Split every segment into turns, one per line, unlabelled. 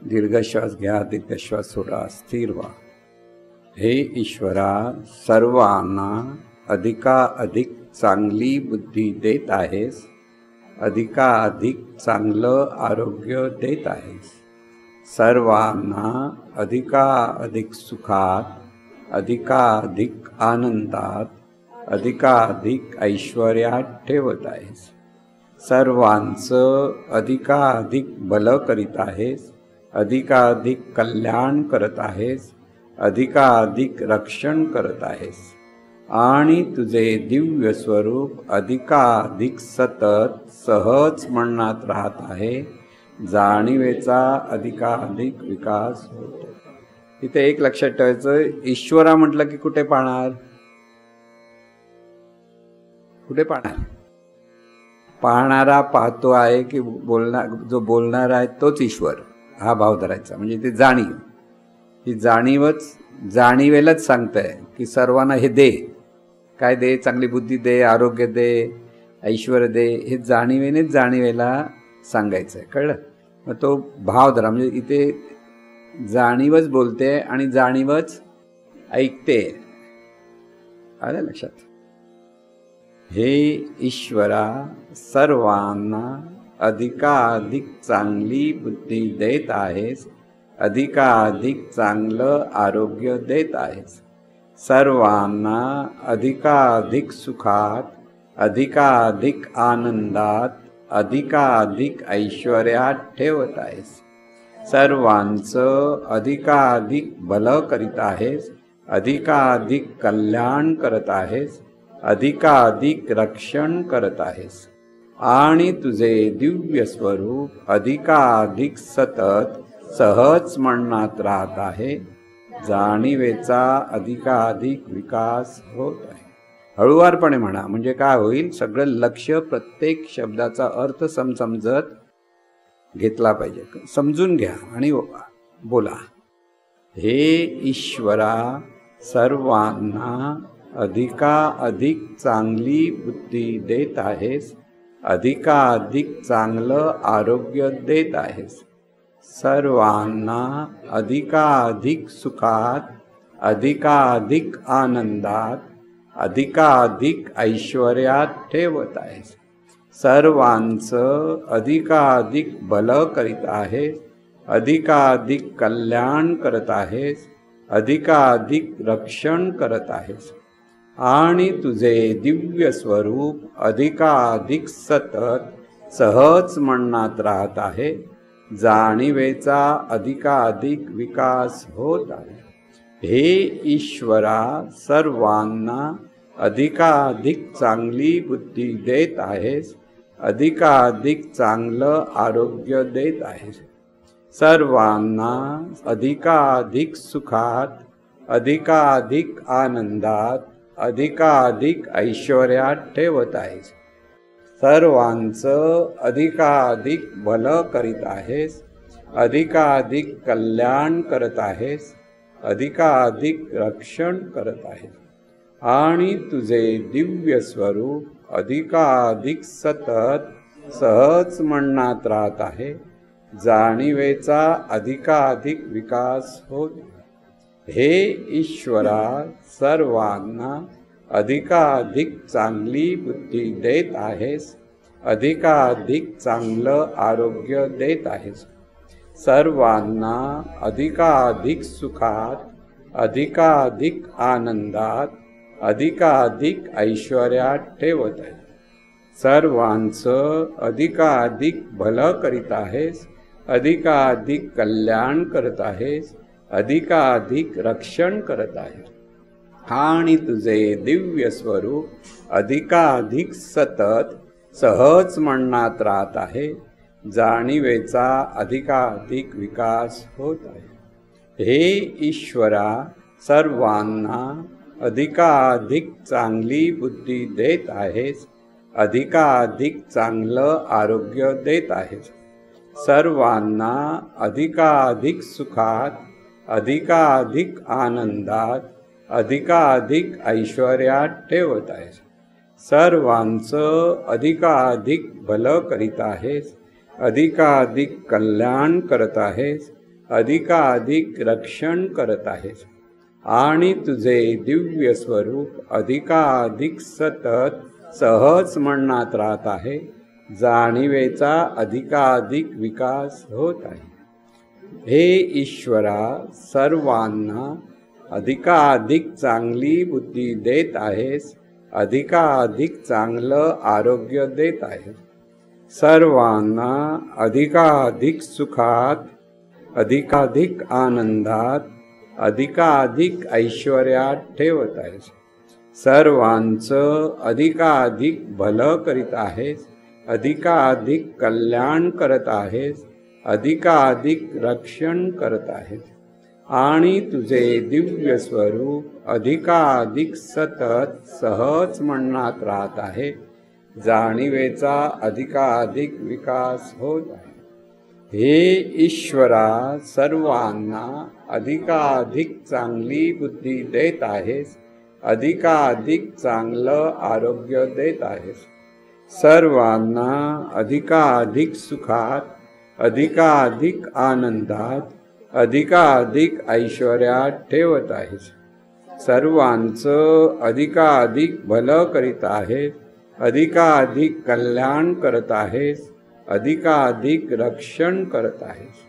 दीर्घ श्वास घ्या, दीर्घ श्वास सोडा, स्थिर व्हा. हे ईश्वरा, सर्वांना अधिकाधिक चांगली बुद्धी देत आहेस, अधिकाधिक चांगलं आरोग्य देत आहेस. सर्वांना अधिकाधिक सुखात, अधिकाधिक आनंदात, अधिकाधिक ऐश्वर्यात ठेवत आहेस. सर्वांचं अधिकाधिक भलं करीत आहेस, अधिकाधिक कल्याण करत आहेस, अधिकाधिक रक्षण करत आहेस. आणि तुझे दिव्य स्वरूप अधिकाधिक सतत सहज म्हणण्यात राहत आहे. जाणीवेचा अधिकाधिक विकास होतो. इथे एक लक्षात ठेवायचं, ईश्वरा म्हटलं की कुठे पाहणार? कुठे पाहणार? पाहणारा पाहतो आहे की जो बोलणार आहे तोच ईश्वर, हा भाव धरायचा. म्हणजे ते जाणीव, ही जाणीवेलाच सांगताय की सर्वांना हे दे. काय दे? चांगली बुद्धी दे, आरोग्य दे, ऐश्वर दे. हे जाणीवेला सांगायचं आहे. कळलं? मग तो भाव धरा. म्हणजे इथे जाणीवच बोलते आणि जाणीवच ऐकते. आलं लक्षात? हे ईश्वरा, सर्वांना अधिकाधिक चांगली बुद्धी देत आहेस, अधिकाधिक चांगलं आरोग्य देत आहेस. सर्वांना अधिकाधिक सुखात, अधिकाधिक आनंदात, अधिकाधिक ऐश्वर्यात ठेवत आहेस. सर्वांचं अधिकाधिक भलं करीत आहेस, अधिकाधिक कल्याण करत आहेस, अधिकाधिक रक्षण करत आहेस. आणि तुझे दिव्य स्वरूप अधिकाधिक सतत सहज म्हणण्यात राहत आहे. जाणीवेचा अधिकाधिक विकास होत आहे. हळुवारपणे म्हणा, म्हणजे काय होईल? सगळं लक्ष प्रत्येक शब्दाचा अर्थ समजत घेतला पाहिजे. समजून घ्या आणि बोला. हे ईश्वरा, सर्वांना अधिकाधिक चांगली बुद्धी देत आहेस, अधिकाधिक चांगलं आरोग्य देत आहेस. सर्वांना अधिकाधिक सुखात, अधिकाधिक आनंदात, अधिकाधिक ऐश्वर्यात ठेवत आहेस. सर्वांचं अधिकाधिक भलं करीत आहेस, अधिकाधिक कल्याण करत आहेस, अधिकाधिक रक्षण करत आहेस. आणि तुझे दिव्य स्वरूप अधिकाधिक सतत सहज म्हणण्यात राहत आहे. जाणीवेचा अधिकाधिक विकास होत आहे. हे ईश्वरा, सर्वांना अधिकाधिक चांगली बुद्धी देत आहेस, अधिकाधिक चांगलं आरोग्य देत आहेस. सर्वांना अधिकाधिक सुखात, अधिकाधिक आनंदात, अधिकाधिक ऐश्वर्यात ठेवत आहेस. सर्वांचं अधिकाधिक भलं करीत आहेस, अधिकाधिक कल्याण करत आहेस, अधिकाधिक रक्षण करत आहेस. आणि तुझे दिव्य स्वरूप अधिकाधिक सतत सहज म्हणण्यात राहत आहे. जाणीवेचा अधिकाधिक विकास होत. हे ईश्वरा, सर्वांना अधिकाधिक चांगली बुद्धी देत आहेस, अधिकाधिक चांगलं आरोग्य देत आहेस. सर्वांना अधिकाधिक सुखात, अधिकाधिक आनंदात, अधिकाधिक ऐश्वर्यात ठेवत आहे. सर्वांचं अधिकाधिक भलं करीत आहेस, अधिकाधिक कल्याण करत आहेस, अधिकाधिक रक्षण करत आहेस. आणि तुझे दिव्य स्वरूप अधिकाधिक सतत सहज म्हणण्यात राहत आहे. जाणीवेचा अधिकाधिक विकास होत आहे. हे ईश्वरा, सर्वांना अधिकाधिक चांगली बुद्धी देत आहेस, अधिकाधिक चांगलं आरोग्य देत आहेस. सर्वांना अधिकाधिक सुखात, अधिकाधिक आनंदात, अधिकाधिक ऐश्वर्यात ठेवत आहेस. सर्वांचं अधिकाधिक भलं करीत आहेस, अधिकाधिक कल्याण करत आहेस, अधिकाधिक रक्षण करत आहेस आणि तुझे दिव्य स्वरूप अधिकाधिक सतत सहज मनात राहत आहे। जाणीवेचा अधिकाधिक विकास होत आहे। हे ईश्वरा, सर्वांना अधिकाधिक चांगली बुद्धी देत आहेस, अधिकाधिक चांगलं आरोग्य देत आहेस, सर्वांना अधिकाधिक सुखात, अधिकाधिक आनंदात, अधिकाधिक ऐश्वर्यात ठेवत आहेस, सर्वांचं अधिकाधिक भलं करीत आहेस, अधिकाधिक कल्याण करत आहेस, अधिकाधिक रक्षण करत आहेस आणि तुझे दिव्य स्वरूप अधिकाधिक सतत सहज मनात राहत आहे। जाणीवेचा अधिकाधिक विकास होत आहे। हे ईश्वरा, सर्वांना अधिकाधिक चांगली बुद्धी देत आहेस, अधिकाधिक चांगलं आरोग्य देत आहेस, सर्वांना अधिकाधिक सुखात, अधिकाधिक आनंदात, अधिकाधिक ऐश्वर्यात ठेवत आहेस, सर्वांचं अधिकाधिक भलं करीत आहेस, अधिकाधिक कल्याण करत आहेस, अधिकाधिक रक्षण करत आहेस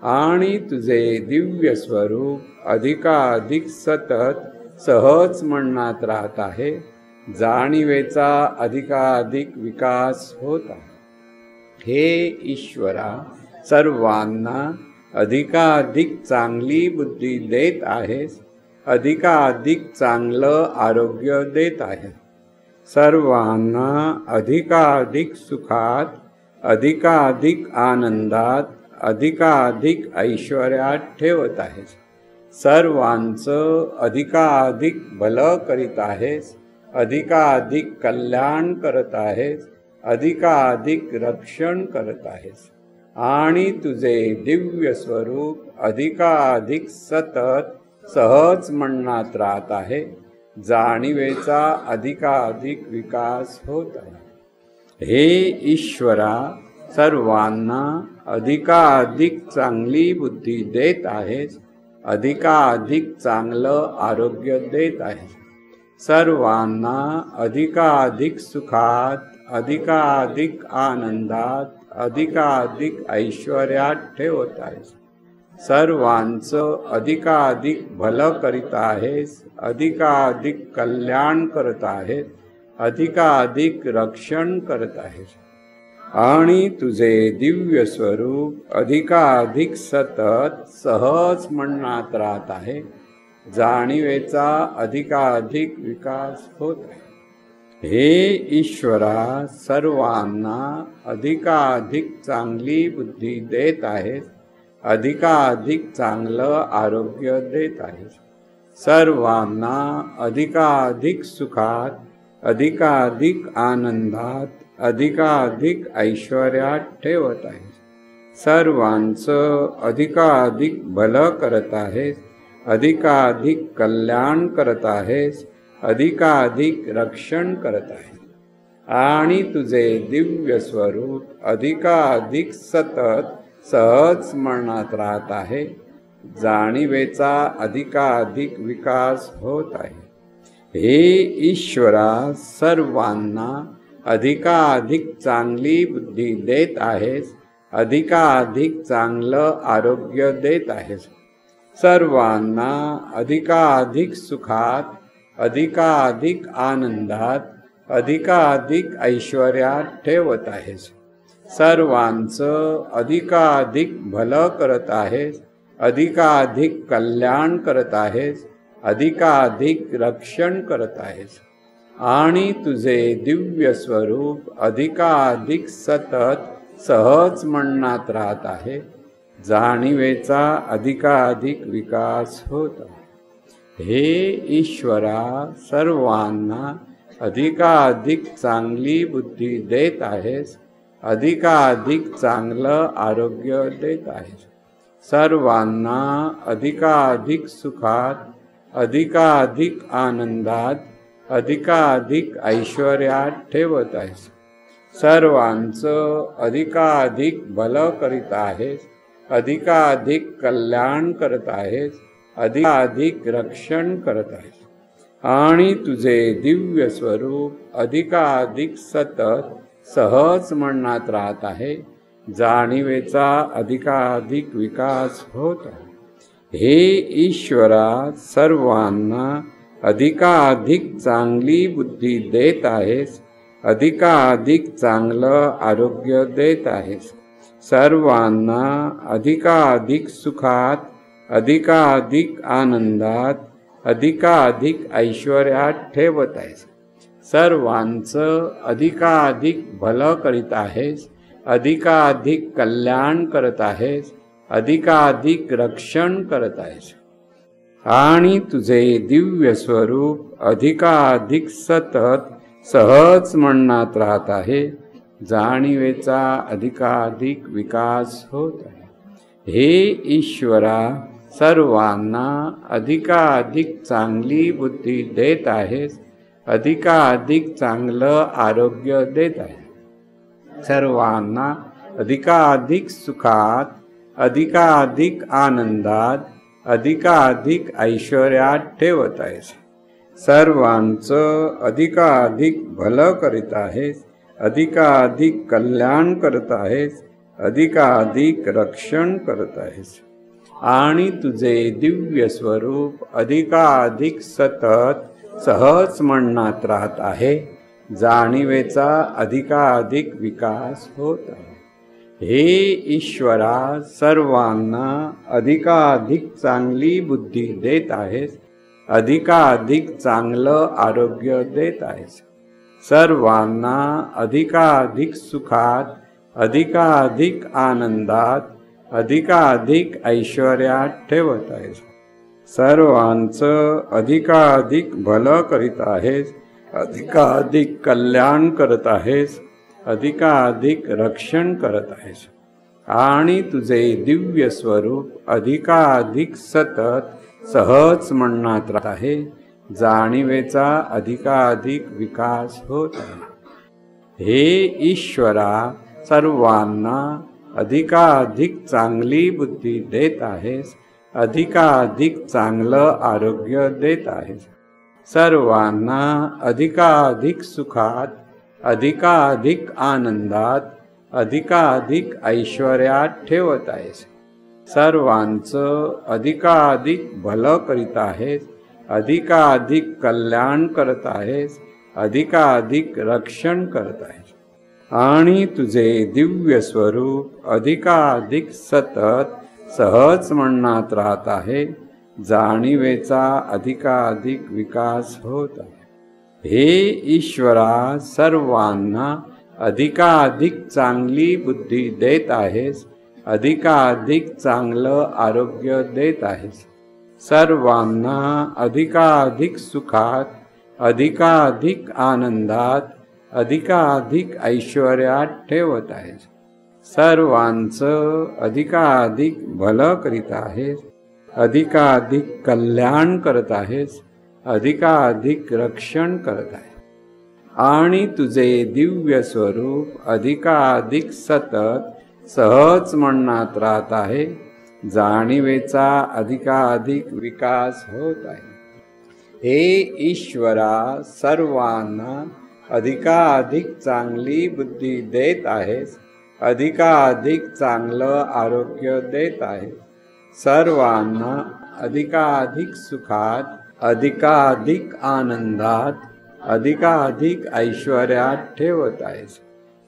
आणि तुझे दिव्य स्वरूप अधिकाधिक सतत सहज मनात राहत आहे। जाणीवेचा अधिकाधिक विकास होत आहे। हे ईश्वरा, सर्वांना अधिकाधिक चांगली बुद्धी देत आहेस, अधिकाधिक चांगलं आरोग्य देत आहेस, सर्वांना अधिकाधिक सुखात, अधिकाधिक आनंदात, अधिकाधिक ऐश्वर्यात ठेवत आहेस, सर्वांचं अधिकाधिक भलं करीत आहेस, अधिकाधिक कल्याण करत आहेस, अधिकाधिक रक्षण करत आहेस आणि तुझे दिव्य स्वरूप अधिकाधिक सतत सहज मनात राहत आहे। जाणीवेचा अधिकाधिक विकास होत आहे। हे ईश्वरा, सर्वांना अधिकाधिक चांगली बुद्धी देत आहेस, अधिकाधिक चांगलं आरोग्य देत आहेस, सर्वांना अधिकाधिक सुखात, अधिकाधिक आनंदात, अधिकाधिक ऐश्वर्यात ठेवत आहेस, सर्वांचं अधिकाधिक भलं करीत आहेस, अधिकाधिक कल्याण करत आहेस, अधिकाधिक रक्षण करत आहेस आणि तुझे दिव्य स्वरूप अधिकाधिक सतत सहज मनात राहत आहे। जाणीवेचा अधिकाधिक विकास होत आहे। हे ईश्वरा, सर्वांना अधिकाधिक चांगली बुद्धी देत आहेस, अधिकाधिक चांगलं आरोग्य देत आहेस, सर्वांना अधिकाधिक सुखात, अधिकाधिक आनंदात, अधिकाधिक ऐश्वर्यात ठेवत आहेस, सर्वांचं अधिकाधिक भलं करत आहेस, अधिकाधिक कल्याण करत आहेस, अधिकाधिक रक्षण करत आहेस आणि तुझे दिव्य स्वरूप अधिकाधिक सतत सहज मनात राहत आहे। जाणीवेचा अधिकाधिक विकास होत आहे। हे ईश्वरा, सर्वांना अधिकाधिक चांगली बुद्धी देत आहेस, अधिकाधिक चांगलं आरोग्य देत आहेस, सर्वांना अधिकाधिक सुखात, अधिकाधिक आनंदात, अधिकाधिक ऐश्वर्यात ठेवत आहेस, सर्वांचं अधिकाधिक भलं करत आहेस, अधिकाधिक कल्याण करत आहेस, अधिकाधिक रक्षण करत आहेस आणि तुझे दिव्य स्वरूप अधिकाधिक सतत सहज मनात राहत आहे। जाणीवेचा अधिकाधिक विकास होत आहे। हे ईश्वरा, सर्वांना अधिकाधिक चांगली बुद्धी देत आहेस, अधिकाधिक चांगलं आरोग्य देत आहेस, सर्वांना अधिकाधिक सुखात, अधिकाधिक आनंदात, अधिकाधिक ऐश्वर्यात ठेवत आहेस, सर्वांचं अधिकाधिक भलं करीत आहेस, अधिकाधिक कल्याण करत आहेस, अधिकाधिक रक्षण करत आहेस आणि तुझे दिव्य स्वरूप अधिकाधिक सतत सहज मनात राहत आहे. जाणीवेचा अधिकाधिक विकास होत आहे. हे ईश्वरा, सर्वांना अधिकाधिक चांगली बुद्धी देत आहेस, अधिकाधिक चांगलं आरोग्य देत आहेस, सर्वांना अधिकाधिक सुखात, अधिकाधिक आनंदात, अधिकाधिक ऐश्वर्यात ठेवत आहेस, सर्वांचं अधिकाधिक भलं करीत आहेस, अधिकाधिक कल्याण करत आहेस, अधिकाधिक रक्षण करत आहेस आणि तुझे दिव्य स्वरूप अधिकाधिक सतत सहज मनात राहत आहे. जाणीवेचा अधिकाधिक विकास होत आहे. हे ईश्वरा, सर्वांना अधिकाधिक चांगली बुद्धी देत आहेस, अधिकाधिक चांगलं आरोग्य देत आहे, सर्वांना अधिकाधिक सुखात, अधिकाधिक आनंदात, अधिकाधिक ऐश्वर्यात ठेवत आहेस, सर्वांचं अधिकाधिक भलं करीत आहेस, अधिकाधिक कल्याण करत आहेस, अधिकाधिक रक्षण करत आहेस आणि तुझे दिव्य स्वरूप अधिकाधिक सतत सहज मनात राहत आहे. जाणीवेचा अधिकाधिक विकास होत आहे. हे ईश्वरा, सर्वांना अधिकाधिक चांगली बुद्धी देत आहेस, अधिकाधिक चांगलं आरोग्य देत आहेस, सर्वांना अधिकाधिक सुखात, अधिकाधिक आनंदात, अधिकाधिक ऐश्वर्यात ठेवत आहेस, सर्वांचं अधिकाधिक भलं करीत आहेस, अधिकाधिक कल्याण करत आहेस, अधिकाधिक रक्षण करत आहेस आणि तुझे दिव्य स्वरूप अधिकाधिक सतत सहज मनात राहत आहे. जाणीवेचा अधिकाधिक विकास होत आहे. हे ईश्वरा, सर्वांना अधिकाधिक चांगली बुद्धी देत आहेस, अधिकाधिक चांगलं आरोग्य देत आहेस, सर्वांना अधिकाधिक सुखात, अधिकाधिक आनंदात, अधिकाधिक ऐश्वर्यात ठेवत आहेस, सर्वांचं अधिकाधिक भलं करीत आहेस, अधिकाधिक कल्याण करत आहेस, अधिकाधिक रक्षण करत आहेस आणि तुझे दिव्य स्वरूप अधिकाधिक सतत सहज मनात राहत आहे. जाणीवेचा अधिकाधिक विकास होत आहे. हे ईश्वरा, सर्वांना अधिकाधिक चांगली बुद्धी देत आहेस, अधिकाधिक चांगलं आरोग्य देत आहेस, सर्वांना अधिकाधिक सुखात, अधिकाधिक आनंदात, अधिकाधिक ऐश्वर्यात ठेवत आहेस, सर्वांचं अधिकाधिक भलं करीत आहेस, अधिकाधिक कल्याण करत आहेस, अधिकाधिक रक्षण करत आहे आणि तुझे दिव्य स्वरूप अधिकाधिक सतत सहज मनात राहत आहे. जाणीवेचा अधिकाधिक विकास होत आहे. हे ईश्वरा, सर्वांना अधिकाधिक चांगली बुद्धी देत आहेस, अधिकाधिक चांगलं आरोग्य देत आहेस, सर्वांना अधिकाधिक सुखात, अधिकाधिक आनंदात, अधिकाधिक ऐश्वर्यात ठेवत आहेस,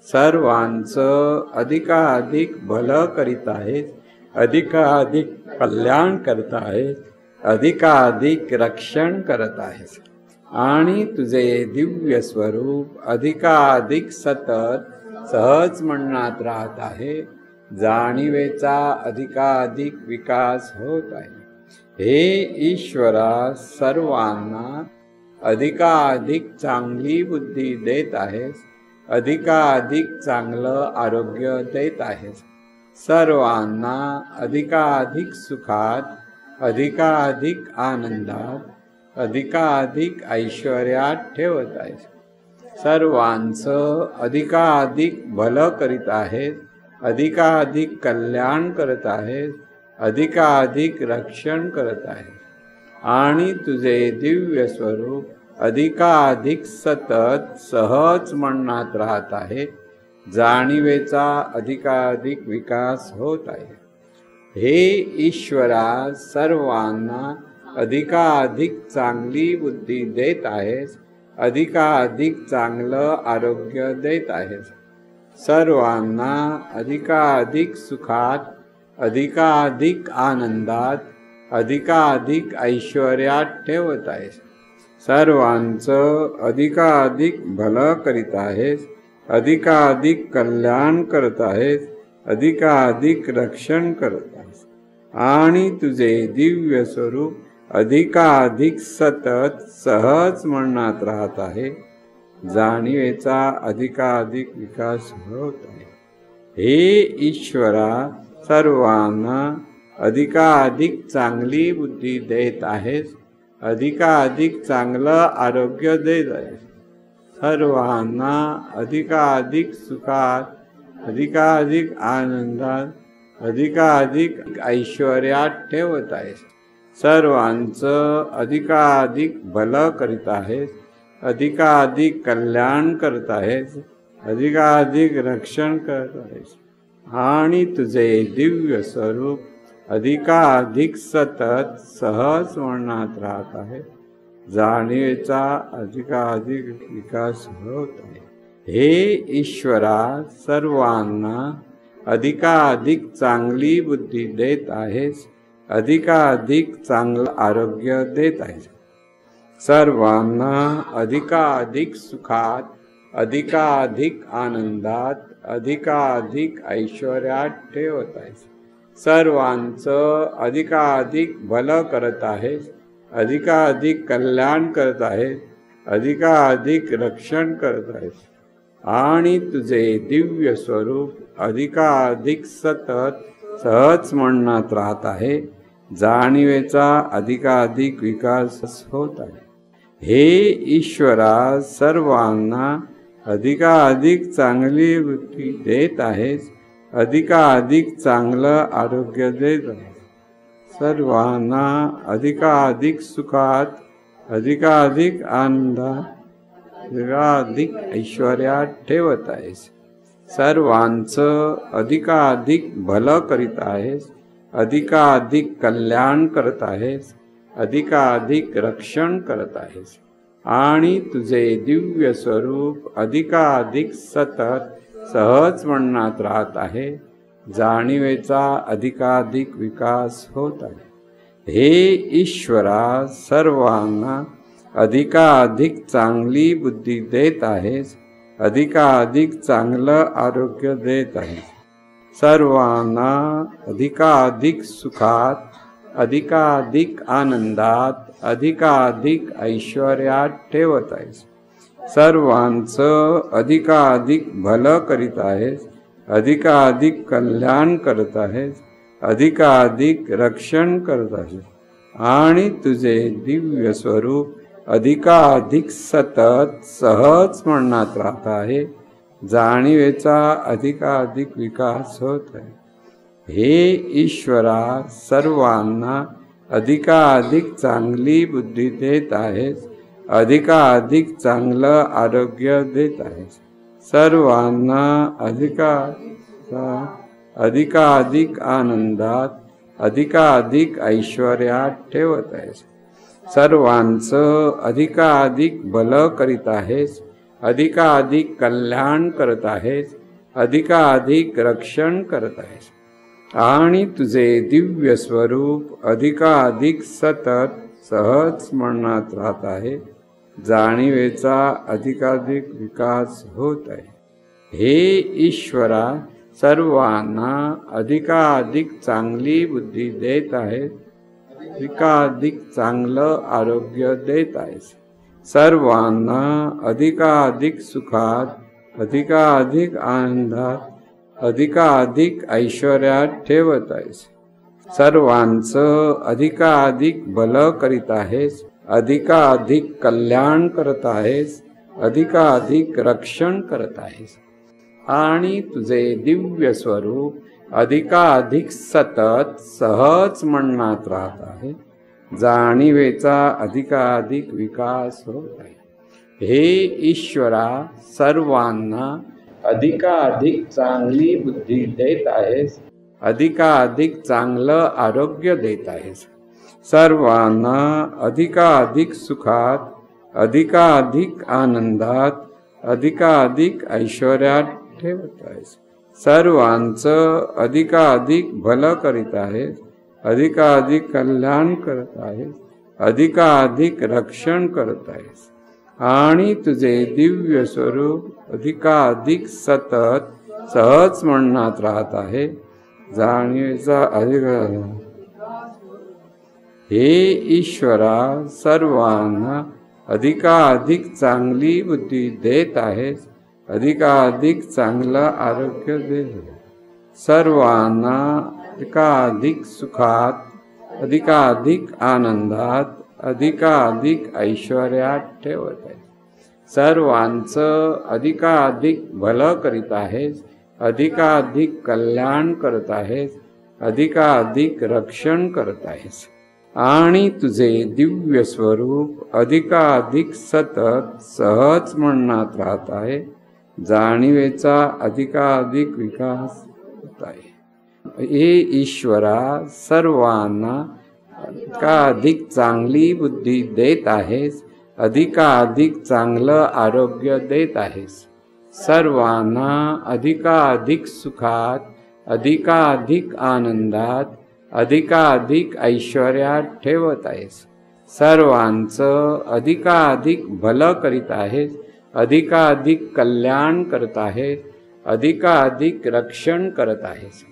सर्वांचं अधिकाधिक भलं करीत आहेस, अधिकाधिक कल्याण करत आहेस, अधिकाधिक रक्षण करत आहेस आणि तुझे दिव्य स्वरूप अधिकाधिक सतत सहज मनात राहत आहे. जाणीवेचा अधिकाधिक विकास होत आहे. हे ईश्वरा, सर्वांना अधिकाधिक चांगली बुद्धी देत आहेस, अधिकाधिक चांगलं आरोग्य देत आहेस, सर्वांना अधिकाधिक सुखात, अधिकाधिक आनंदात, अधिकाधिक ऐश्वर्यात ठेवत आहेस, सर्वांचं अधिकाधिक भलं करीत आहेस, अधिकाधिक कल्याण करत आहेस, अधिकाधिक रक्षण करत आहेस आणि तुझे दिव्य स्वरूप अधिकाधिक सतत सहज मनात राहत आहे. जाणीवेचा अधिकाधिक विकास होत आहे. हे ईश्वरा, सर्वांना अधिकाधिक चांगली बुद्धी देत आहेस, अधिकाधिक चांगलं आरोग्य देत आहेस. सर्वांना अधिकाधिक सुखात, अधिकाधिक आनंदात, अधिकाधिक ऐश्वर्यात ठेवत आहेस. सर्वांचं अधिकाधिक भलं करीत आहेस, अधिकाधिक कल्याण करत आहेस, अधिकाधिक रक्षण करत आहेस आणि तुझे दिव्य स्वरूप अधिकाधिक सतत सहज मनात राहत आहे. जाणीवेचा अधिकाधिक विकास होत आहे. हे ईश्वरा, सर्वांना अधिकाधिक चांगली बुद्धी देत आहेस, अधिकाधिक चांगलं आरोग्य देत आहेस. सर्वांना अधिकाधिक सुखात, अधिकाधिक आनंदात, अधिकाधिक ऐश्वर्यात ठेवत आहेस. सर्वांचं अधिकाधिक भलं करीत आहेस, अधिकाधिक कल्याण करत आहेस, अधिकाधिक रक्षण करत आहेस आणि तुझे दिव्य स्वरूप अधिकाधिक सतत सहज मनात राहत आहे. जाणीवेचा अधिकाधिक विकास होत आहे. हे ईश्वरा, सर्वांना अधिकाधिक चांगली बुद्धी देत आहेस, अधिकाधिक चांगलं आरोग्य देत आहेस. सर्वांना अधिकाधिक सुखात, अधिकाधिक आनंदात, अधिकाधिक ऐश्वर्यात ठेवत आहेस. सर्वांचं अधिकाधिक भलं करत आहेस, अधिकाधिक कल्याण करत आहेस, अधिकाधिक रक्षण करत आहेस आणि तुझे दिव्य स्वरूप अधिकाधिक सतत सहज मनात राहत आहे. जाणीवेचा अधिकाधिक विकास होत आहे. हे ईश्वरा, सर्वांना अधिकाधिक चांगली बुद्धी देत आहेस, अधिकाधिक चांगलं आरोग्य देत आहेस. सर्वांना अधिकाधिक सुखात, अधिकाधिक आनंदात, अधिकाधिक ऐश्वर्यात ठेवत आहेस. सर्वांचं अधिकाधिक भलं करीत आहेस, अधिकाधिक कल्याण करत आहेस, अधिकाधिक रक्षण करत आहेस आणि तुझे दिव्य स्वरूप अधिकाधिक सतत सहज मनात राहत आहे. जाणीवेचा अधिकाधिक विकास होत आहे. हे ईश्वरा, सर्वांना अधिकाधिक चांगली बुद्धी देत आहेस, अधिकाधिक चांगलं आरोग्य देत आहेस. सर्वांना अधिकाधिक सुखात, अधिकाधिक आनंदात, अधिकाधिक ऐश्वर्यात ठेवत आहेस. सर्वांचं अधिकाधिक भलं करीत आहेस, अधिकाधिक कल्याण करत आहेस, अधिकाधिक रक्षण करत आहेस आणि तुझे दिव्य स्वरूप अधिकाधिक सतत सहज मनात राहत आहे. जाणीवेचा अधिकाधिक विकास होत आहे. हे ईश्वरा, सर्वांना अधिकाधिक चांगली बुद्धी देत आहेस, अधिकाधिक चांगलं आरोग्य देत आहेस. सर्वांना अधिकाधिक आनंदात, अधिकाधिक ऐश्वर्यात ठेवत आहेस. सर्वांचं अधिकाधिक भलं करीत आहेस, अधिकाधिक कल्याण करत आहेस, अधिकाधिक रक्षण करत आहेस आणि तुझे दिव्य स्वरूप अधिकाधिक सतत सहज मनात राहत आहे. जाणीवेचा अधिकाधिक विकास होत आहे. हे ईश्वरा, सर्वांना अधिकाधिक चांगली बुद्धी देत आहेस, अधिकाधिक चांगलं आरोग्य देत आहेस. सर्वांना अधिकाधिक सुखात, अधिकाधिक आनंदात, अधिकाधिक ऐश्वर्यात ठेवत आहेस. सर्वांचं अधिकाधिक भलं करीत आहेस, अधिकाधिक कल्याण करत आहेस, अधिकाधिक रक्षण करत आहेस आणि तुझे दिव्य स्वरूप अधिकाधिक सतत सहज मनात राहत आहे। जाणीवेचा अधिकाधिक विकास होत आहे। हे ईश्वरा, सर्वांना अधिकाधिक चांगली बुद्धी देत आहेस, अधिकाधिक चांगलं आरोग्य देत आहेस, सर्वांना अधिकाधिक सुखात, अधिकाधिक आनंदात, अधिकाधिक ऐश्वर्यात ठेवत आहेस, सर्वांचं अधिकाधिक भलं करीत आहेस, अधिकाधिक कल्याण करत आहेस, अधिकाधिक रक्षण करत आहेस आणि तुझे दिव्य स्वरूप अधिकाधिक सतत सहज मनात राहत आहे। जाणीवेचा अधिकार। हे ईश्वरा, सर्वांना अधिकाधिक चांगली बुद्धी देत आहेस, अधिकाधिक चांगलं आरोग्य देत आहेस, सर्वांना अधिकाधिक सुखात, अधिकाधिक आनंदात, अधिकाधिक ऐश्वर्यात ठेवत आहेस, सर्वांचं अधिकाधिक भलं करीत आहेस, अधिकाधिक कल्याण करत आहेस, अधिकाधिक रक्षण करत आहेस आणि तुझे दिव्य स्वरूप अधिकाधिक सतत सहज मनात राहत आहे। जाणीवेचा अधिकाधिक विकास होत आहे। हे ईश्वरा, सर्वांना अधिकाधिक चांगली बुद्धी देत आहेस, अधिकाधिक चांगलं आरोग्य देत आहेस, सर्वांना अधिकाधिक सुखात, अधिकाधिक आनंदात, अधिकाधिक ऐश्वर्यात ठेवत आहेस, सर्वांचं अधिकाधिक भलं करीत आहेस, अधिकाधिक कल्याण करत आहेस, अधिकाधिक रक्षण करत आहेस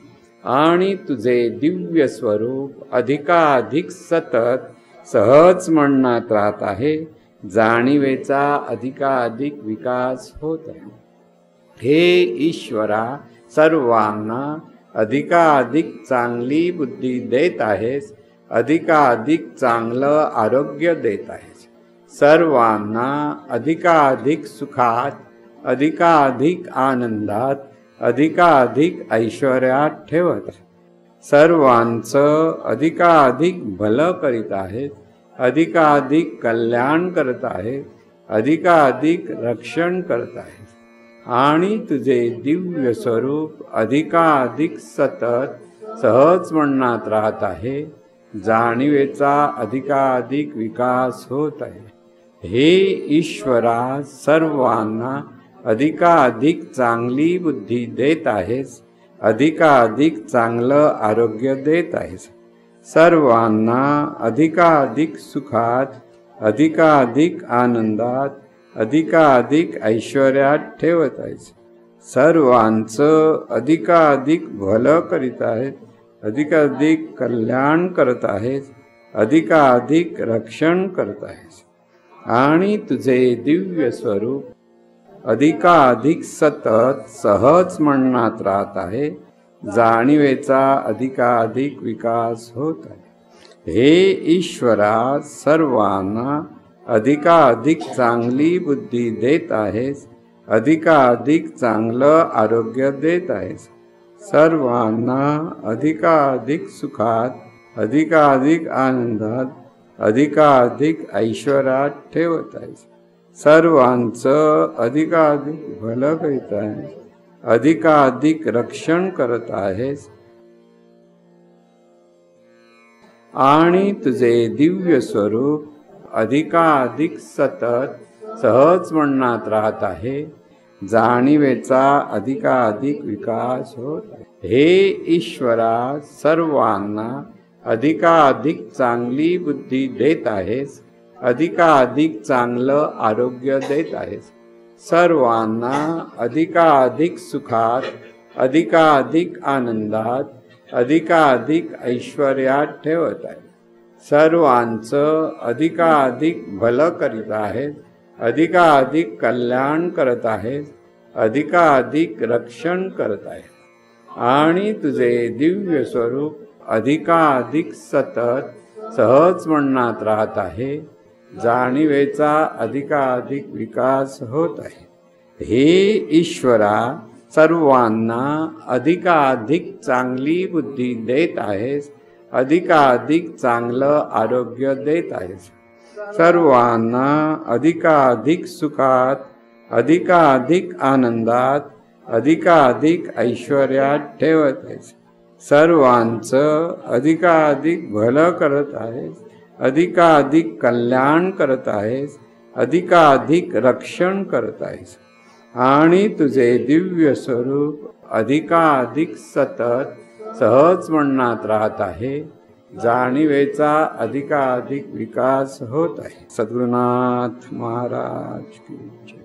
आणि तुझे दिव्य स्वरूप अधिकाधिक सतत सहज मनात राहत आहे। जाणीवेचा अधिकाधिक विकास होत आहे। हे ईश्वरा, सर्वांना अधिकाधिक चांगली बुद्धी देत आहेस, अधिकाधिक चांगलं आरोग्य देत आहेस, सर्वांना अधिकाधिक सुखात, अधिकाधिक आनंदात, अधिकाधिक ऐश्वर्यात ठेवत, सर्वांचं अधिकाधिक भलं करीत आहेत, अधिकाधिक कल्याण करत आहेत, अधिकाधिक रक्षण करत आहेत आणि तुझे दिव्य स्वरूप अधिकाधिक सतत सहज मनात राहत आहे। जाणीवेचा अधिकाधिक विकास होत आहे। हे ईश्वरा, सर्वांना अधिकाधिक चांगली बुद्धी देत आहेस, अधिकाधिक चांगलं आरोग्य देत आहेस, सर्वांना अधिकाधिक सुखात, अधिकाधिक आनंदात, अधिकाधिक ऐश्वर्यात ठेवत आहेस, सर्वांचं अधिकाधिक भलं करीत आहेत, अधिकाधिक कल्याण करत आहेस, अधिकाधिक रक्षण करत आहेस आणि तुझे दिव्य स्वरूप अधिकाधिक सतत सहज मनात राहत आहे। जाणीवेचा अधिकाधिक विकास होत आहे। हे ईश्वरा, सर्वांना अधिकाधिक चांगली बुद्धी देत आहेस, अधिकाधिक चांगलं आरोग्य देत आहेस, सर्वांना अधिकाधिक सुखात, अधिकाधिक आनंदात, अधिकाधिक ऐश्वर्यात ठेवत आहेस, सर्वांचं अधिकाधिक भलं करीत आहेस, अधिकाधिक रक्षण करत आहेस आणि तुझे दिव्य स्वरूप अधिकाधिक सतत सहज मनात राहत आहे। जाणीवेचा अधिकाधिक विकास होत आहे। हे ईश्वरा, सर्वांना अधिकाधिक चांगली बुद्धी देत आहेस, अधिकाधिक चांगलं आरोग्य देत आहेस, सर्वांना अधिकाधिक सुखात, अधिकाधिक आनंदात, अधिकाधिक ऐश्वर्यात ठेवत आहे, सर्वांचं अधिकाधिक भलं करीत आहेत, अधिकाधिक कल्याण करत आहेत, अधिकाधिक रक्षण करत आहेत आणि तुझे दिव्य स्वरूप अधिकाधिक सतत सहज मनात राहत आहे। जाणीवेचा अधिकाधिक विकास होत आहे। हे ईश्वरा, सर्वांना अधिकाधिक चांगली बुद्धी देत आहेस, अधिकाधिक चांगलं आरोग्य देत आहेस, सर्वांना अधिकाधिक सुखात, अधिकाधिक आनंदात, अधिकाधिक ऐश्वर्यात ठेवत आहेस, सर्वांचं अधिकाधिक भलं करत आहेस, अधिकाधिक कल्याण करत आहेस, अधिकाधिक रक्षण करत आहेस आणि तुझे दिव्य स्वरूप अधिकाधिक सतत सहज म्हणण्यात राहत आहे. जाणीवेचा अधिकाधिक विकास होत आहे. सद्गुरुनाथ महाराज की जय.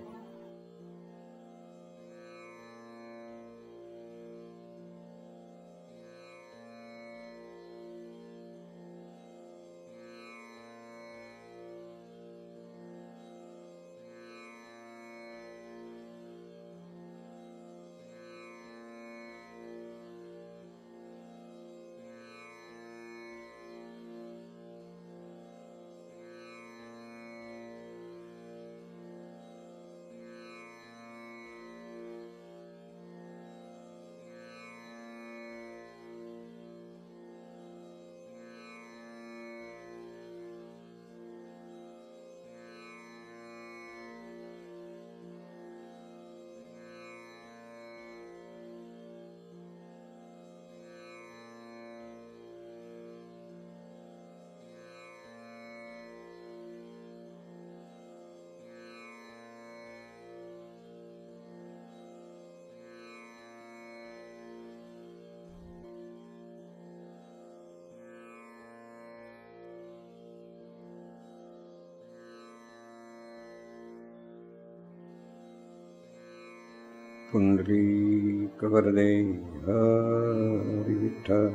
पुंडरीक वरदे हरी विठ्ठल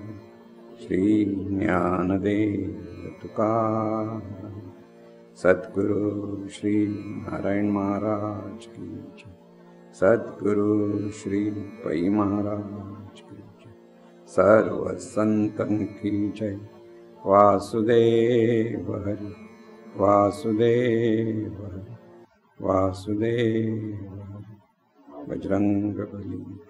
श्री ज्ञानदेव तुकाराम. सद्गुरु श्री नारायण महाराज की जय. सद्गुरु श्री पै महाराज की जय. सर्व संतन की जय. वासुदेव हरि वासुदेव हरि वासुदेव हरि. बजरंग बली.